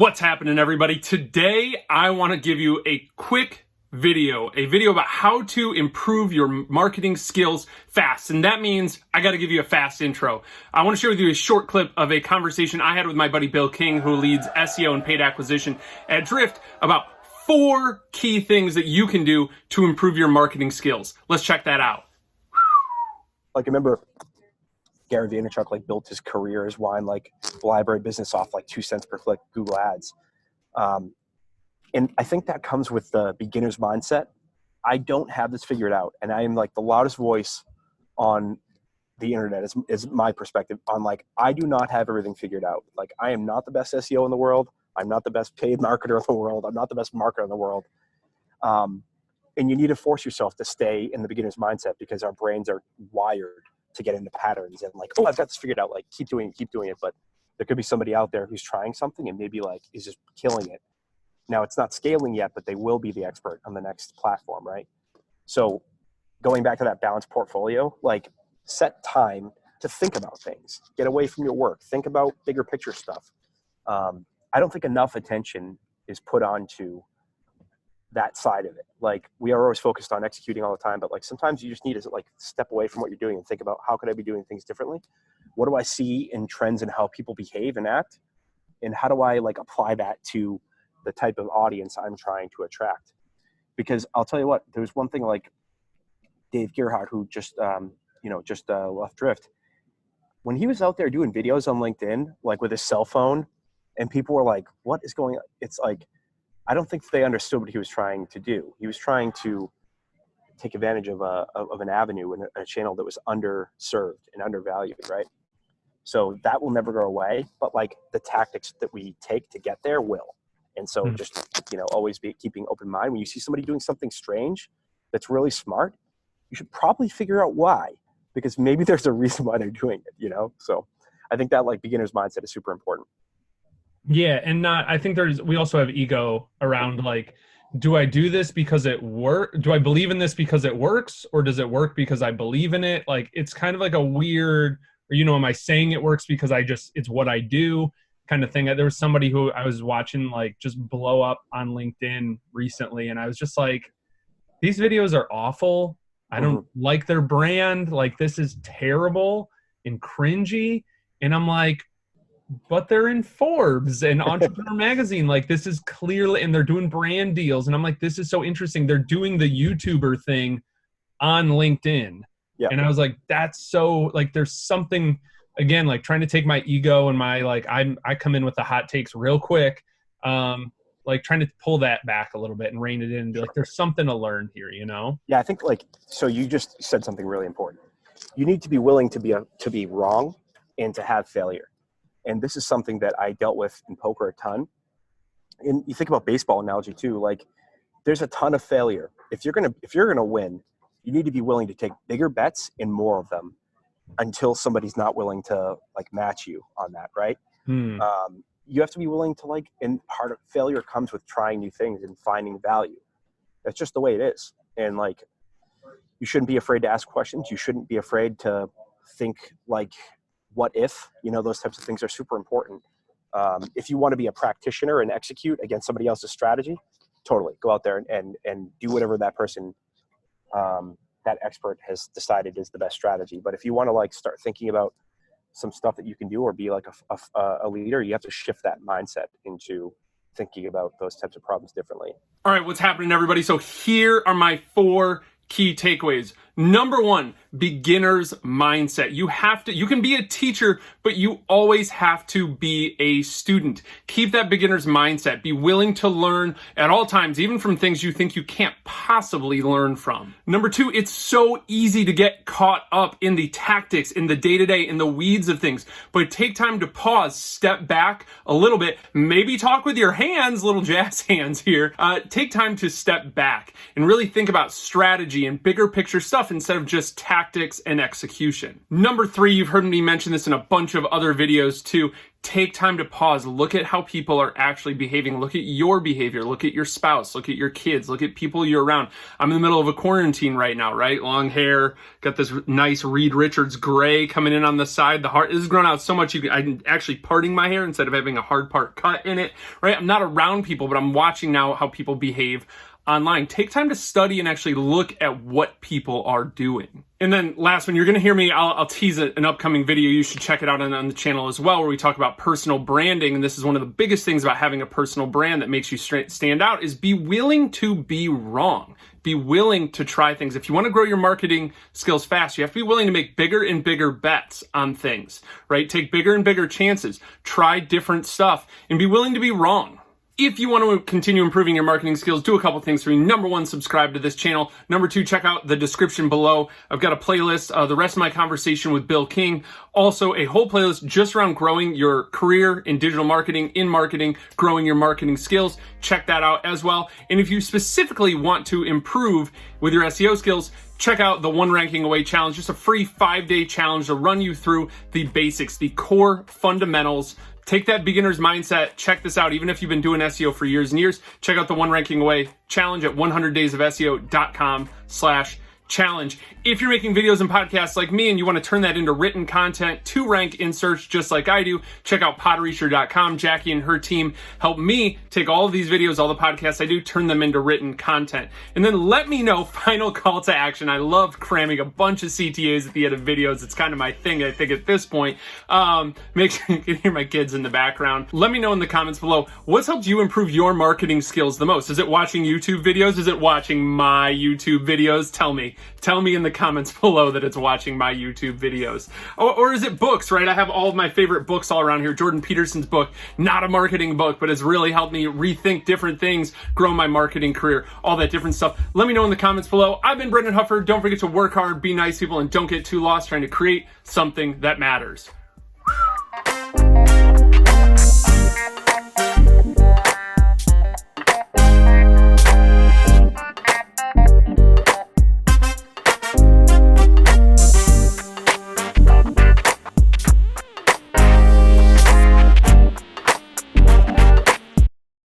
What's happening, everybody? Today, I want to give you a quick video about how to improve your marketing skills fast. And that means I got to give you a fast intro. I want to share with you a short clip of a conversation I had with my buddy Bill King, who leads SEO and paid acquisition at Drift, about 4 key things that you can do to improve your marketing skills. Let's check that out. Like, I remember Gary Vaynerchuk built his career, his wine library business off 2 cents per click Google ads. And I think that comes with the beginner's mindset. I don't have this figured out, and I am the loudest voice on the internet is my perspective on I do not have everything figured out. I am not the best SEO in the world. I'm not the best paid marketer in the world. I'm not the best marketer in the world. And you need to force yourself to stay in the beginner's mindset because our brains are wired to get into patterns and oh, I've got this figured out. Keep doing it. But there could be somebody out there who's trying something and maybe is just killing it. Now it's not scaling yet, but they will be the expert on the next platform, right? So going back to that balanced portfolio, set time to think about things, get away from your work, think about bigger picture stuff. I don't think enough attention is put onto that side of it. We are always focused on executing all the time, but sometimes you just need to step away from what you're doing and think about how could I be doing things differently? What do I see in trends and how people behave and act? And how do I apply that to the type of audience I'm trying to attract? Because I'll tell you what, there's one thing Dave Gerhardt, who just left Drift. When he was out there doing videos on LinkedIn, with his cell phone, and people were what is going on? It's I don't think they understood what he was trying to do. He was trying to take advantage of an avenue and a channel that was underserved and undervalued, right? So that will never go away, but the tactics that we take to get there will. And so just, always be keeping open mind. When you see somebody doing something strange that's really smart, you should probably figure out why, because maybe there's a reason why they're doing it, So I think that beginner's mindset is super important. Yeah, and I think we also have ego around do I do this because it do I believe in this because it works, or does it work because I believe in it? It's kind of a weird, or am I saying it works because it's what I do kind of thing. There was somebody who I was watching just blow up on LinkedIn recently, and I was just these videos are awful. I don't like their brand. This is terrible and cringy. And I'm but they're in Forbes and Entrepreneur Magazine. This is clearly, and they're doing brand deals. And I'm this is so interesting. They're doing the YouTuber thing on LinkedIn. Yeah. And I was that's so, there's something, again, trying to take my ego and my, I come in with the hot takes real quick. Trying to pull that back a little bit and rein it in and be there's something to learn here, Yeah, I think so you just said something really important. You need to be willing to be wrong and to have failure. And this is something that I dealt with in poker a ton. And you think about baseball analogy too, there's a ton of failure. If you're gonna win, you need to be willing to take bigger bets and more of them until somebody's not willing to match you on that, right? You have to be willing to and part of failure comes with trying new things and finding value. That's just the way it is. And you shouldn't be afraid to ask questions. You shouldn't be afraid to think what if, those types of things are super important. If you want to be a practitioner and execute against somebody else's strategy, totally go out there and do whatever that person, that expert has decided is the best strategy. But if you want to start thinking about some stuff that you can do or be a leader, you have to shift that mindset into thinking about those types of problems differently. All right, what's happening, everybody? So here are my 4 key takeaways. Number 1, beginner's mindset. You can be a teacher, but you always have to be a student. Keep that beginner's mindset. Be willing to learn at all times, even from things you think you can't possibly learn from. Number 2, it's so easy to get caught up in the tactics, in the day-to-day, in the weeds of things, but take time to pause, step back a little bit, maybe talk with your hands, little jazz hands here. Take time to step back and really think about strategy and bigger picture stuff. stuff instead of just tactics and execution. Number 3, you've heard me mention this in a bunch of other videos too. Take time to pause. Look at how people are actually behaving. Look at your behavior. Look at your spouse. Look at your kids. Look at people you're around. I'm in the middle of a quarantine right now, right? Long hair. Got this nice Reed Richards gray coming in on the side. The heart is grown out so much. I'm actually parting my hair instead of having a hard part cut in it, right? I'm not around people, but I'm watching now how people behave online. Take time to study and actually look at what people are doing. And then last one, you're going to hear me, I'll tease an upcoming video. You should check it out on the channel as well, where we talk about personal branding. And this is one of the biggest things about having a personal brand that makes you stand out, is be willing to be wrong. Be willing to try things. If you want to grow your marketing skills fast, you have to be willing to make bigger and bigger bets on things, right? Take bigger and bigger chances, try different stuff, and be willing to be wrong. If you want to continue improving your marketing skills, do a couple things for me. Number 1, subscribe to this channel. Number 2, check out the description below. I've got a playlist, the rest of my conversation with Bill King. Also, a whole playlist just around growing your career in digital marketing, in marketing, growing your marketing skills. Check that out as well. And if you specifically want to improve with your SEO skills, check out the One Ranking Away Challenge, just a free 5-day challenge to run you through the basics, the core fundamentals. Take that beginner's mindset. Check this out. Even if you've been doing SEO for years and years, check out the One Ranking Away Challenge at 100daysofseo.com/challenge. If you're making videos and podcasts like me and you want to turn that into written content to rank in search just like I do, check out podreacher.com. Jackie and her team help me take all of these videos, all the podcasts I do, turn them into written content. And then let me know, final call to action. I love cramming a bunch of CTAs at the end of videos. It's kind of my thing, I think, at this point. Make sure you can hear my kids in the background. Let me know in the comments below, what's helped you improve your marketing skills the most? Is it watching YouTube videos? Is it watching my YouTube videos? Tell me in the comments below that it's watching my YouTube videos. Or is it books, right? I have all of my favorite books all around here. Jordan Peterson's book, not a marketing book, but has really helped me rethink different things, grow my marketing career, all that different stuff. Let me know in the comments below. I've been Brendan Hufford. Don't forget to work hard, be nice people, and don't get too lost trying to create something that matters.